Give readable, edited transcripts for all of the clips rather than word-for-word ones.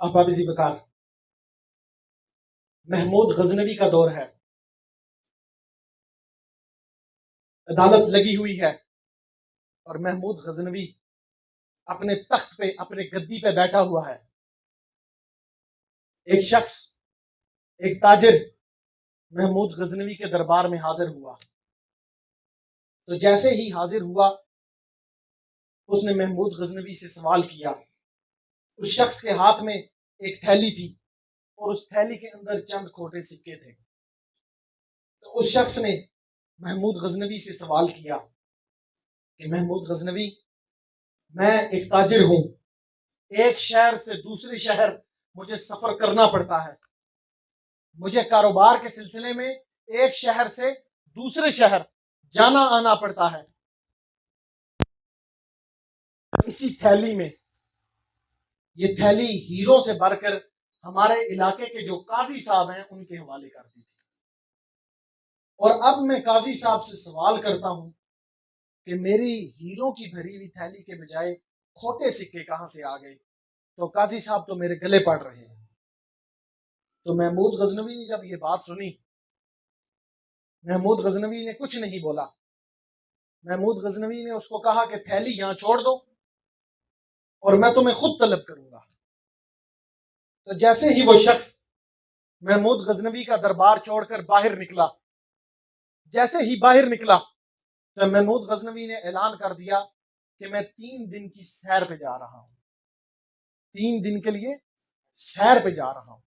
آپ ذی وقار محمود غزنوی کا دور ہے، عدالت لگی ہوئی ہے اور محمود غزنوی اپنے تخت پہ، اپنے گدی پہ بیٹھا ہوا ہے۔ ایک شخص، ایک تاجر محمود غزنوی کے دربار میں حاضر ہوا، تو جیسے ہی حاضر ہوا اس نے محمود غزنوی سے سوال کیا۔ اس شخص کے ہاتھ میں ایک تھیلی تھی اور اس تھیلی کے اندر چند کھوٹے سکے تھے۔ تو اس شخص نے محمود غزنوی سے سوال کیا کہ محمود غزنوی، میں ایک تاجر ہوں، ایک شہر سے دوسرے شہر مجھے سفر کرنا پڑتا ہے، مجھے کاروبار کے سلسلے میں ایک شہر سے دوسرے شہر جانا آنا پڑتا ہے، اسی تھیلی میں، یہ تھیلی ہیروں سے بھر کر ہمارے علاقے کے جو قاضی صاحب ہیں ان کے حوالے کر دی تھی، اور اب میں قاضی صاحب سے سوال کرتا ہوں کہ میری ہیروں کی بھری ہوئی تھیلی کے بجائے کھوٹے سکے کہاں سے آ گئے؟ تو قاضی صاحب تو میرے گلے پڑ رہے ہیں۔ تو محمود غزنوی نے جب یہ بات سنی، محمود غزنوی نے کچھ نہیں بولا۔ محمود غزنوی نے اس کو کہا کہ تھیلی یہاں چھوڑ دو اور میں تمہیں خود طلب کروں گا۔ تو جیسے ہی وہ شخص محمود غزنوی کا دربار چھوڑ کر باہر نکلا، جیسے ہی باہر نکلا تو محمود غزنوی نے اعلان کر دیا کہ میں 3 دن کی سیر پہ جا رہا ہوں، 3 دن کے لیے سیر پہ جا رہا ہوں،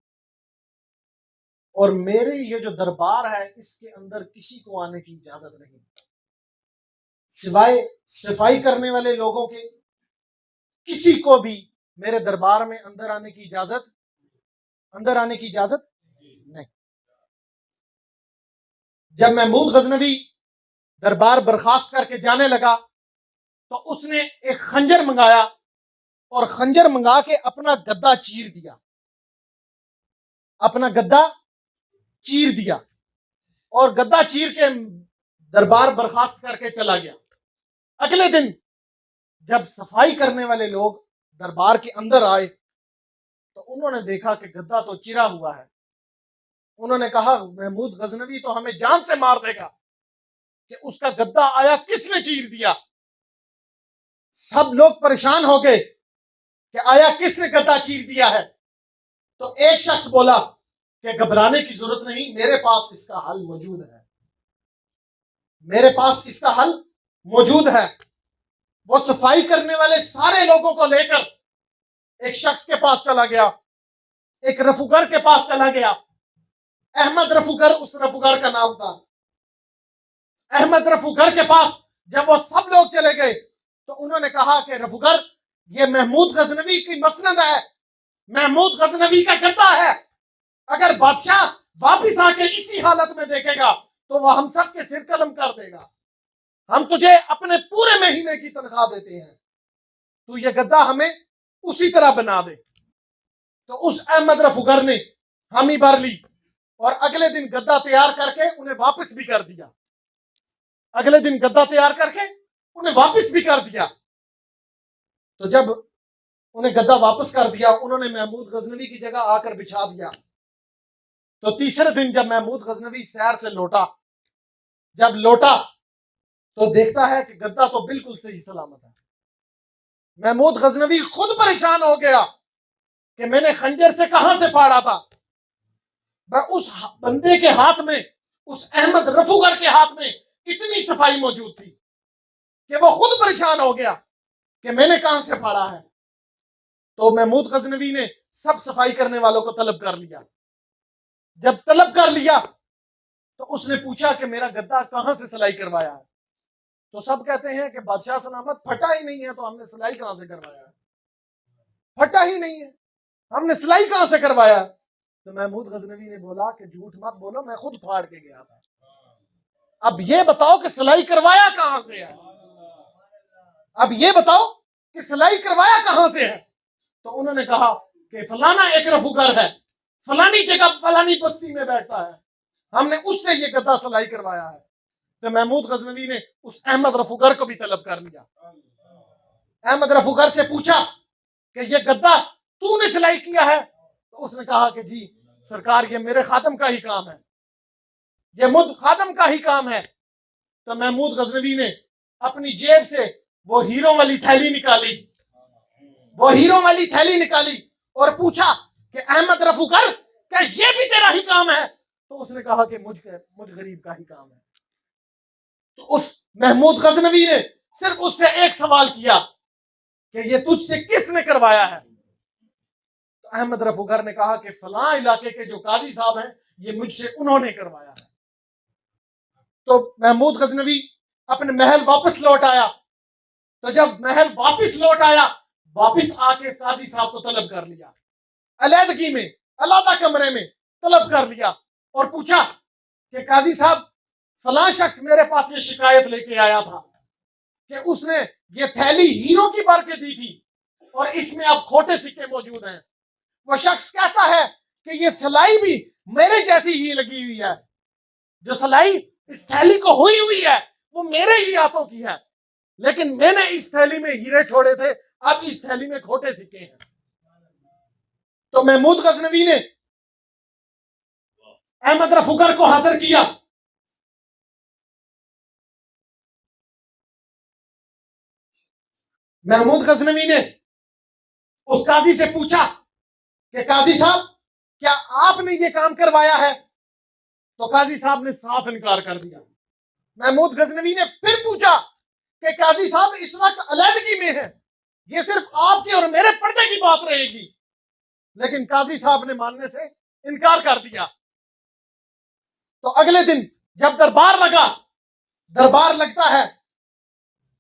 اور میرے یہ جو دربار ہے اس کے اندر کسی کو آنے کی اجازت نہیں، سوائے صفائی کرنے والے لوگوں کے کسی کو بھی میرے دربار میں اندر آنے کی اجازت نہیں۔ جب محمود غزنوی دربار برخاست کر کے جانے لگا تو اس نے ایک خنجر منگایا اور خنجر منگا کے اپنا گدا چیر دیا، اپنا گدا چیر دیا اور گدا چیر کے دربار برخاست کر کے چلا گیا۔ اگلے دن جب صفائی کرنے والے لوگ دربار کے اندر آئے تو انہوں نے دیکھا کہ گدا تو چرا ہوا ہے۔ انہوں نے کہا محمود غزنوی تو ہمیں جان سے مار دے گا کہ اس کا گدا آیا کس نے چیر دیا۔ سب لوگ پریشان ہو گئے کہ آیا کس نے گدا چیر دیا ہے۔ تو ایک شخص بولا کہ گھبرانے کی ضرورت نہیں، میرے پاس اس کا حل موجود ہے، میرے پاس اس کا حل موجود ہے۔ وہ صفائی کرنے والے سارے لوگوں کو لے کر ایک شخص کے پاس چلا گیا، ایک رفوگر کے پاس چلا گیا، احمد رفوگر اس رفوگر کا نام تھا۔ احمد رفوگر کے پاس جب وہ سب لوگ چلے گئے تو انہوں نے کہا کہ رفوگر، یہ محمود غزنوی کی مسند ہے، محمود غزنوی کا گدا ہے، اگر بادشاہ واپس آ کے اسی حالت میں دیکھے گا تو وہ ہم سب کے سر قلم کر دے گا، ہم تجھے اپنے پورے مہینے کی تنخواہ دیتے ہیں، تو یہ گدا ہمیں اسی طرح بنا دے۔ تو اس احمد رفوگر نے حامی بھر لی اور اگلے دن گدا تیار کر کے انہیں واپس بھی کر دیا، اگلے دن گدا تیار کر کے انہیں واپس بھی کر دیا۔ تو جب انہیں گدا واپس کر دیا، انہوں نے محمود غزنوی کی جگہ آ کر بچھا دیا۔ تو تیسرے دن جب محمود غزنوی سیر سے لوٹا، جب لوٹا تو دیکھتا ہے کہ گدا تو بالکل صحیح سلامت ہے۔ محمود غزنوی خود پریشان ہو گیا کہ میں نے خنجر سے کہاں سے پھاڑا تھا، میں اس بندے کے ہاتھ میں، اس احمد رفوگر کے ہاتھ میں اتنی صفائی موجود تھی کہ وہ خود پریشان ہو گیا کہ میں نے کہاں سے پھاڑا ہے۔ تو محمود غزنوی نے سب صفائی کرنے والوں کو طلب کر لیا۔ جب طلب کر لیا تو اس نے پوچھا کہ میرا گدا کہاں سے سلائی کروایا ہے؟ تو سب کہتے ہیں کہ بادشاہ سلامت پھٹا ہی نہیں ہے، تو ہم نے سلائی کہاں سے کروایا ہے؟ پھٹا ہی نہیں ہے، ہم نے سلائی کہاں سے کروایا ہے؟ تو محمود غزنوی نے بولا کہ جھوٹ مت بولو، میں خود پھاڑ کے گیا تھا، اب یہ بتاؤ کہ سلائی کروایا کہاں سے ہے، اب یہ بتاؤ کہ سلائی کروایا کہاں سے ہے؟ تو انہوں نے کہا کہ فلانا ایک رفوگر ہے، فلانی جگہ فلانی بستی میں بیٹھتا ہے، ہم نے اس سے یہ گدا سلائی کروایا ہے۔ تو محمود غزنوی نے اس احمد رفوگر کو بھی طلب کر لیا۔ احمد رفوگر سے پوچھا کہ یہ گدا تو نے سلائی کیا ہے؟ تو اس نے کہا کہ جی سرکار یہ میرے خادم کا ہی کام ہے، یہ مجھ خادم کا ہی کام ہے۔ تو محمود غزنوی نے اپنی جیب سے وہ ہیروں والی تھیلی نکالی، وہ ہیروں والی تھیلی نکالی اور پوچھا کہ احمد رفوکر کیا یہ بھی تیرا ہی کام ہے؟ تو اس نے کہا کہ مجھ غریب کا ہی کام ہے۔ تو اس محمود غزنوی نے صرف اس سے ایک سوال کیا کہ یہ تجھ سے کس نے کروایا ہے؟ تو احمد رفوکر نے کہا کہ فلاں علاقے کے جو قاضی صاحب ہیں یہ مجھ سے انہوں نے کروایا ہے۔ تو محمود غزنوی اپنے محل واپس لوٹ آیا۔ تو جب محل واپس لوٹ آیا، واپس آ کے قاضی صاحب کو طلب کر لیا، علیحدگی میں علیحدہ کمرے میں طلب کر لیا اور پوچھا کہ قاضی صاحب فلاں شخص میرے پاس یہ شکایت لے کے آیا تھا کہ اس نے یہ تھیلی ہیروں کی بھر کے دی تھی اور اس میں اب کھوٹے سکے موجود ہیں۔ وہ شخص کہتا ہے کہ یہ سلائی بھی میرے جیسی ہی لگی ہوئی ہے، جو سلائی اس تھیلی کو ہوئی ہوئی ہے وہ میرے ہی ہاتھوں کی ہے، لیکن میں نے اس تھیلی میں ہیرے چھوڑے تھے، اب اس تھیلی میں کھوٹے سکے ہیں۔ تو محمود غزنوی نے احمد رفوکر کو حاضر کیا۔ محمود غزنوی نے اس قاضی سے پوچھا کہ قاضی صاحب کیا آپ نے یہ کام کروایا ہے؟ تو قاضی صاحب نے صاف انکار کر دیا۔ محمود غزنوی نے پھر پوچھا کہ قاضی صاحب اس وقت علیحدگی میں ہے، یہ صرف آپ کے اور میرے پردے کی بات رہے گی، لیکن قاضی صاحب نے ماننے سے انکار کر دیا۔ تو اگلے دن جب دربار لگا، دربار لگتا ہے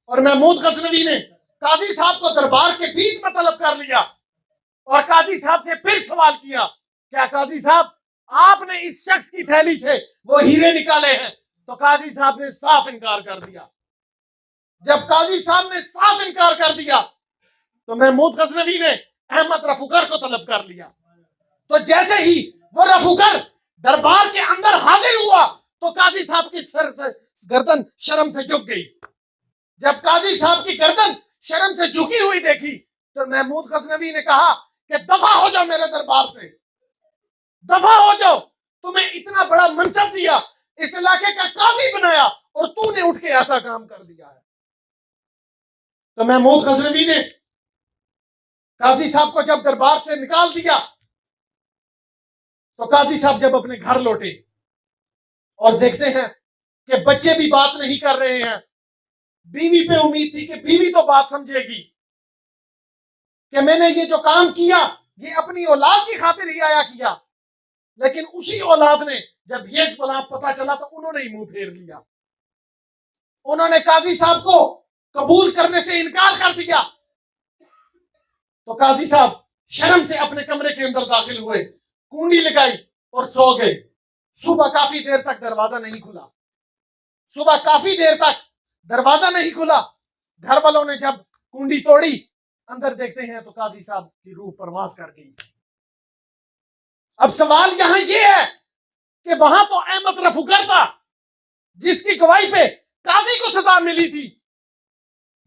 اور محمود غزنوی نے قاضی صاحب کو دربار کے بیچ میں طلب کر لیا اور قاضی صاحب سے پھر سوال کیا، کیا قاضی صاحب آپ نے اس شخص کی تھیلی سے وہ ہیرے نکالے ہیں؟ تو قاضی صاحب نے صاف انکار کر دیا۔ جب قاضی صاحب نے صاف انکار کر دیا تو محمود غزنوی نے احمد رفوکر کو طلب کر لیا۔ تو جیسے ہی وہ رفوکر دربار کے اندر حاضر ہوا تو قاضی صاحب کی سر سے گردن شرم سے جھک گئی۔ جب قاضی صاحب کی گردن شرم سے جھکی ہوئی دیکھی تو محمود غزنوی نے کہا کہ دفع ہو جاؤ میرے دربار سے، دفع ہو جاؤ، تمہیں اتنا بڑا منصب دیا، اس علاقے کا قاضی بنایا اور تو نے اٹھ کے ایسا کام کر دیا ہے۔ تو محمود غزنوی نے قاضی صاحب کو جب دربار سے نکال دیا تو قاضی صاحب جب اپنے گھر لوٹے اور دیکھتے ہیں کہ بچے بھی بات نہیں کر رہے ہیں، بیوی پہ امید تھی کہ بیوی تو بات سمجھے گی کہ میں نے یہ جو کام کیا یہ اپنی اولاد کی خاطر ہی آیا کیا، لیکن اسی اولاد نے جب یہ پتا چلا تو انہوں نے ہی منہ پھیر لیا، انہوں نے قاضی صاحب کو قبول کرنے سے انکار کر دیا۔ تو قاضی صاحب شرم سے اپنے کمرے کے اندر داخل ہوئے، کنڈی لگائی اور سو گئے۔ صبح کافی دیر تک دروازہ نہیں کھلا، صبح کافی دیر تک دروازہ نہیں کھلا۔ گھر والوں نے جب کنڈی توڑی، اندر دیکھتے ہیں تو قاضی صاحب کی روح پرواز کر گئی۔ اب سوال یہاں یہ ہے کہ وہاں تو احمد رفوکر تھا جس کی گواہی پہ قاضی کو سزا ملی تھی،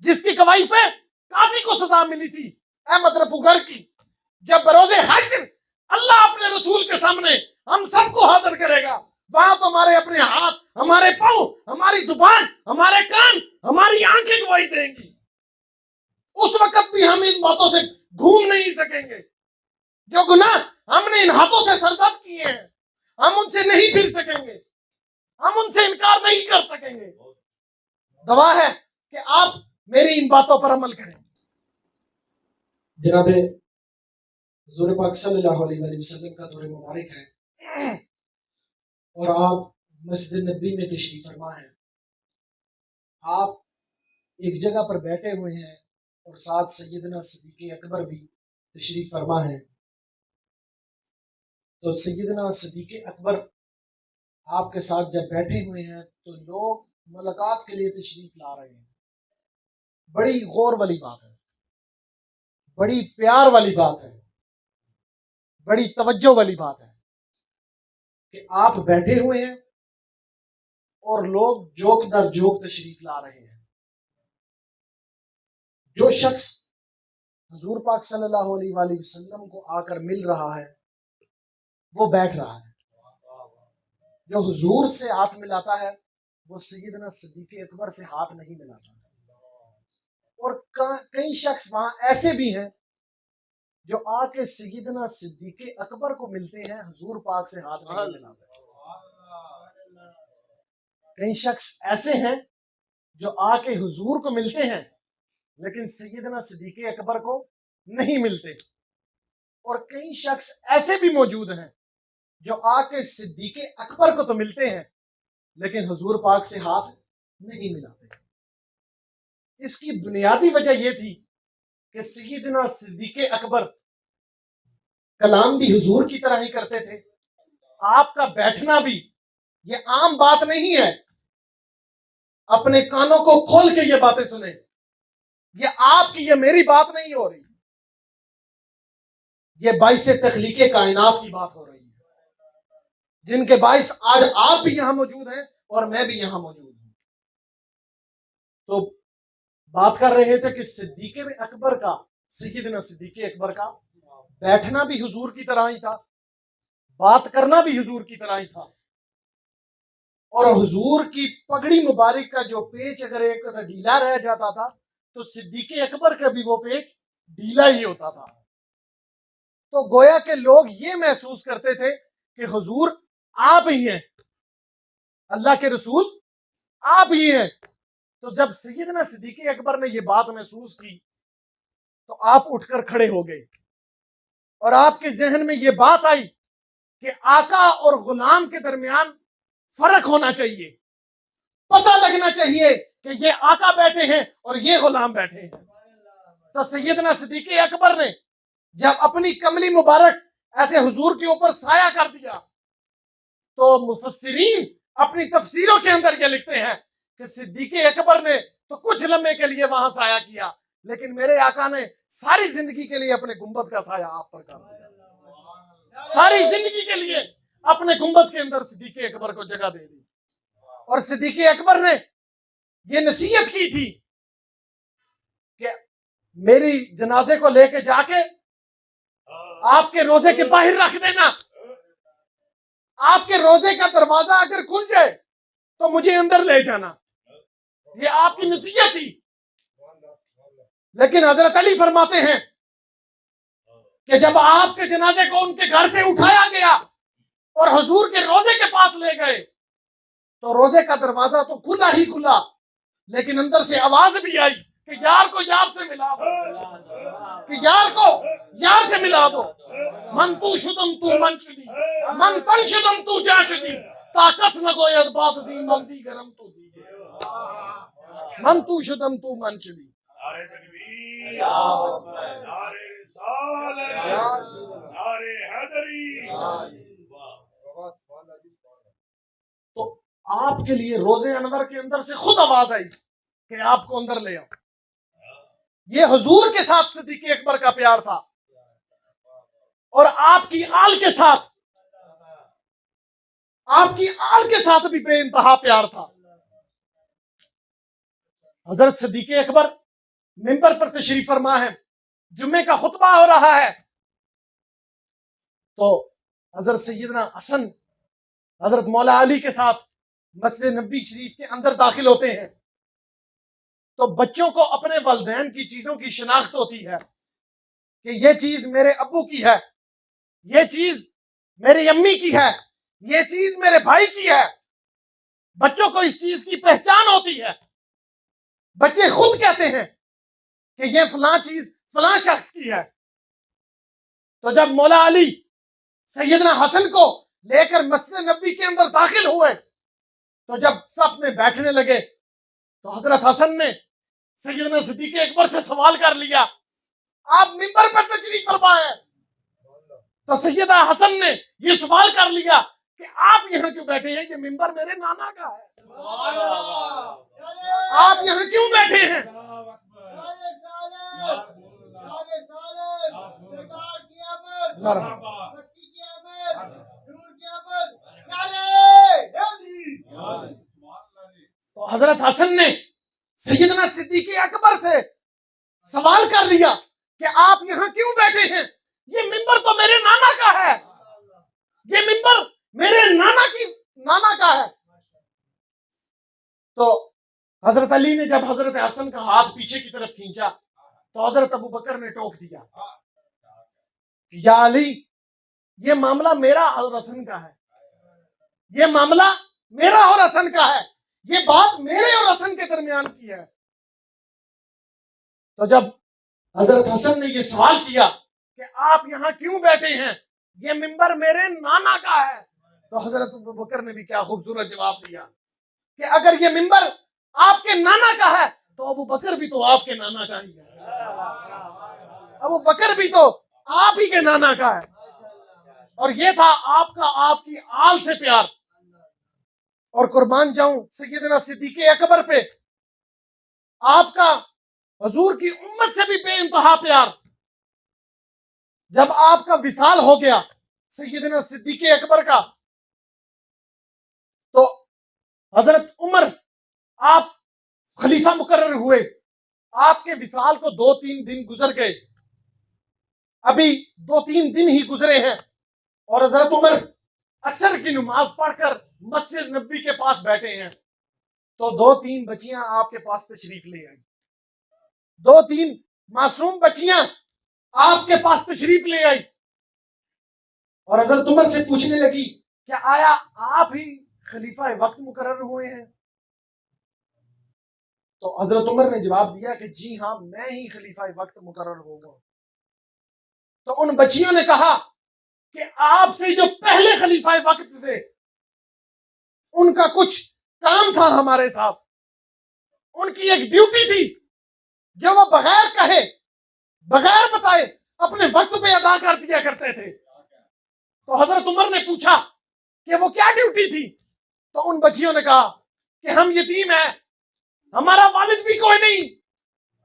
جس کی گواہی پہ قاضی کو سزا ملی تھی احمد رفوکر کی۔ جب بروز حشر اللہ اپنے رسول کے سامنے ہم سب کو حاضر کرے گا، وہاں تو ہمارے اپنے ہاتھ، ہمارے پاؤں، ہماری زبان، ہمارے کان، ہماری آنکھیں گواہی دیں گی۔ اس وقت بھی ہم ان باتوں سے گھوم نہیں سکیں گے۔ جو گناہ ہم نے ان ہاتھوں سے سرزد کیے ہیں ہم ان سے نہیں پھر سکیں گے، ہم ان سے انکار نہیں کر سکیں گے۔ دعا ہے کہ آپ میری ان باتوں پر عمل کریں۔ جناب حضور پاک صلی اللہ علیہ وآلہ وسلم کا دور مبارک ہے اور آپ مسجد نبی میں تشریف فرما ہیں۔ آپ ایک جگہ پر بیٹھے ہوئے ہیں اور ساتھ سیدنا صدیق اکبر بھی تشریف فرما ہے۔ تو سیدنا صدیق اکبر آپ کے ساتھ جب بیٹھے ہوئے ہیں تو لوگ ملاقات کے لیے تشریف لا رہے ہیں۔ بڑی غور والی بات ہے، بڑی پیار والی بات ہے، بڑی توجہ والی بات ہے کہ آپ بیٹھے ہوئے ہیں اور لوگ جوک در جوک تشریف لا رہے ہیں۔ جو شخص حضور پاک صلی اللہ علیہ وآلہ وسلم کو آ کر مل رہا ہے، وہ بیٹھ رہا ہے۔ جو حضور سے ہاتھ ملاتا ہے وہ سیدنا صدیق اکبر سے ہاتھ نہیں ملاتا۔ اور کئی شخص وہاں ایسے بھی ہیں جو آ کے سیدنا صدیق اکبر کو ملتے ہیں، حضور پاک سے ہاتھ نہیں ملاتے۔ کئی شخص ایسے ہیں جو آ کے حضور کو ملتے ہیں لیکن سیدنا صدیق اکبر کو نہیں ملتے۔ اور کئی شخص ایسے بھی موجود ہیں جو آ کے صدیق اکبر کو تو ملتے ہیں لیکن حضور پاک سے ہاتھ نہیں ملاتے۔ اس کی بنیادی وجہ یہ تھی کہ سیدنا صدیق اکبر کلام بھی حضور کی طرح ہی کرتے تھے، آپ کا بیٹھنا بھی یہ عام بات نہیں ہے۔ اپنے کانوں کو کھول کے یہ باتیں سنیں، یہ آپ کی، یہ میری بات نہیں ہو رہی، یہ باعث تخلیق کائنات کی بات ہو رہی ہے، جن کے باعث آج آپ بھی یہاں موجود ہیں اور میں بھی یہاں موجود ہوں۔ تو بات کر رہے تھے کہ صدیق اکبر کا، سیدنا صدیق اکبر کا بیٹھنا بھی حضور کی طرح ہی تھا، بات کرنا بھی حضور کی طرح ہی تھا، اور حضور کی پگڑی مبارک کا جو پیچ اگر ایک ڈھیلا رہ جاتا تھا تو صدیق اکبر کا بھی وہ پیچ ڈھیلا ہی ہوتا تھا۔ تو گویا کہ لوگ یہ محسوس کرتے تھے کہ حضور آپ ہی ہیں، اللہ کے رسول آپ ہی ہیں۔ تو جب سیدنا صدیق اکبر نے یہ بات محسوس کی تو آپ اٹھ کر کھڑے ہو گئے، اور آپ کے ذہن میں یہ بات آئی کہ آقا اور غلام کے درمیان فرق ہونا چاہیے، پتہ لگنا چاہیے کہ یہ آقا بیٹھے ہیں اور یہ غلام بیٹھے ہیں۔ تو سیدنا صدیق اکبر نے جب اپنی کملی مبارک ایسے حضور کے اوپر سایہ کر دیا تو مفسرین اپنی تفسیروں کے اندر یہ لکھتے ہیں کہ صدیق اکبر نے تو کچھ لمحے کے لیے وہاں سایہ کیا، لیکن میرے آقا نے ساری زندگی کے لیے اپنے گنبد کا سایہ آپ پر کر دیا، ساری زندگی کے لیے اپنے گنبد کے اندر صدیق اکبر کو جگہ دے دی۔ اور صدیق اکبر نے یہ نصیحت کی تھی کہ میری جنازے کو لے کے جا کے آپ کے روزے کے باہر رکھ دینا، آپ کے روزے کا دروازہ اگر کھل جائے تو مجھے اندر لے جانا، یہ آپ کی نصیحت تھی۔ لیکن حضرت علی فرماتے ہیں کہ جب آپ کے جنازے کو ان کے گھر سے اٹھایا گیا اور حضور کے روزے کے پاس لے گئے تو روزے کا دروازہ تو کھلا ہی کھلا، لیکن اندر سے آواز بھی آئی کہ یار کو یار سے ملا دو، کہ یار کو یار سے ملا دو۔ من تو شدم تو من شدی، من تن شدم تو جا شدی، تا کس نہ گوید بات زی من دیگرم تو دیگر، من تو شدم تو من شدی۔ نعرہ تکبیر، نعرہ رسالت، نعرہ حیدری۔ تو آپ کے لیے روزے انور کے اندر سے خود آواز آئی کہ آپ کو اندر لے آؤ۔ یہ حضور کے ساتھ صدیق اکبر کا پیار تھا، اور آپ کی آل کے ساتھ، آپ کی آل کے ساتھ بھی بے انتہا پیار تھا۔ حضرت صدیق اکبر منبر پر تشریف فرما ہے، جمعے کا خطبہ ہو رہا ہے، تو حضرت سیدنا حسن حضرت مولا علی کے ساتھ مسجد نبوی شریف کے اندر داخل ہوتے ہیں۔ تو بچوں کو اپنے والدین کی چیزوں کی شناخت ہوتی ہے کہ یہ چیز میرے ابو کی ہے، یہ چیز میری امی کی ہے، یہ چیز میرے بھائی کی ہے۔ بچوں کو اس چیز کی پہچان ہوتی ہے، بچے خود کہتے ہیں کہ یہ فلاں چیز فلاں شخص کی ہے۔ تو جب مولا علی سیدنا حسن کو لے کر مسجد نبوی کے اندر داخل ہوئے تو جب صف میں بیٹھنے لگے تو حضرت حسن نے سیدنا صدیق اکبر سے سوال کر لیا، آپ منبر پر تشریف فرما ہیں، تو سیدنا حسن نے یہ سوال کر لیا کہ آپ یہاں کیوں بیٹھے ہیں؟ یہ منبر میرے نانا کا ہے، آپ یہاں کیوں بیٹھے ہیں؟ تو حضرت حسن نے سیدنا صدیق اکبر سے سوال کر لیا کہ آپ یہاں کیوں بیٹھے ہیں؟ یہ منبر تو میرے نانا کا ہے، یہ منبر میرے نانا کا ہے۔ تو حضرت علی نے جب حضرت حسن کا ہاتھ پیچھے کی طرف کھینچا تو حضرت ابو بکر نے ٹوک دیا، یا علی، یہ معاملہ میرا اور حسن کا ہے، یہ معاملہ میرا اور حسن کا ہے، یہ بات میرے اور حسن کے درمیان کی ہے۔ تو جب حضرت حسن نے یہ سوال کیا کہ آپ یہاں کیوں بیٹھے ہیں؟ یہ منبر میرے نانا کا ہے، تو حضرت ابو بکر نے بھی کیا خوبصورت جواب دیا کہ اگر یہ منبر آپ کے نانا کا ہے تو ابو بکر بھی تو آپ کے نانا کا ہی ہے، ابو بکر بھی تو آپ ہی کے نانا کا ہے۔ اور یہ تھا آپ کی آل سے پیار۔ اور قربان جاؤں سیدنا صدیق اکبر پہ آپ کا حضور کی امت سے بھی بے انتہا پیار۔ جب آپ کا وصال ہو گیا سیدنا صدیق اکبر کا، تو حضرت عمر آپ خلیفہ مقرر ہوئے، آپ کے وصال کو 2-3 دن گزر گئے، ابھی 2-3 دن ہی گزرے ہیں، اور حضرت عمر عصر کی نماز پڑھ کر مسجد نبوی کے پاس بیٹھے ہیں، تو 2-3 بچیاں آپ کے پاس تشریف لے آئی، 2-3 معصوم بچیاں آپ کے پاس تشریف لے آئی، اور حضرت عمر سے پوچھنے لگی کہ آیا آپ ہی خلیفہ وقت مقرر ہوئے ہیں؟ تو حضرت عمر نے جواب دیا کہ جی ہاں، میں ہی خلیفہ وقت مقرر ہوگا۔ تو ان بچیوں نے کہا کہ آپ سے جو پہلے خلیفہ وقت تھے ان کا کچھ کام تھا ہمارے ساتھ، ان کی ایک ڈیوٹی تھی جو وہ بغیر کہے بغیر بتائے اپنے وقت پہ ادا کر دیا کرتے تھے۔ تو حضرت عمر نے پوچھا کہ وہ کیا ڈیوٹی تھی؟ تو ان بچیوں نے کہا کہ ہم یتیم ہیں، ہمارا والد بھی کوئی نہیں،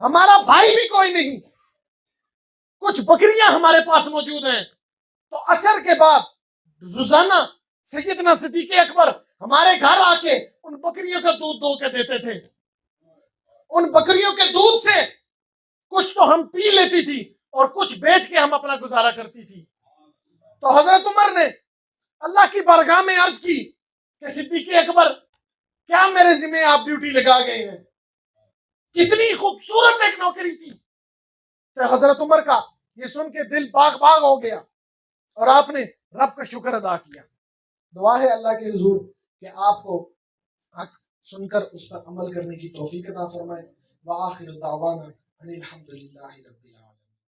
ہمارا بھائی بھی کوئی نہیں، کچھ بکریاں ہمارے پاس موجود ہیں۔ تو عصر کے بعد روزانہ سیدنا صدیق اکبر ہمارے گھر آ کے ان بکریوں کا دودھ دو کے دیتے تھے، ان بکریوں کے دودھ سے کچھ تو ہم پی لیتی تھی اور کچھ بیچ کے ہم اپنا گزارا کرتی تھی۔ تو حضرت عمر نے اللہ کی بارگاہ میں عرض کی کہ صدیق اکبر، کیا میرے ذمہ آپ ڈیوٹی لگا گئے ہیں؟ کتنی خوبصورت ایک نوکری تھی۔ تو حضرت عمر کا یہ سن کے دل باغ باغ ہو گیا اور آپ نے رب کا شکر ادا کیا۔ دعا ہے اللہ کے حضور کہ آپ کو حق سن کر اس پر عمل کرنے کی توفیق عطا فرمائے۔ وآخر دعوانا ان الحمدللہ رب العالمین۔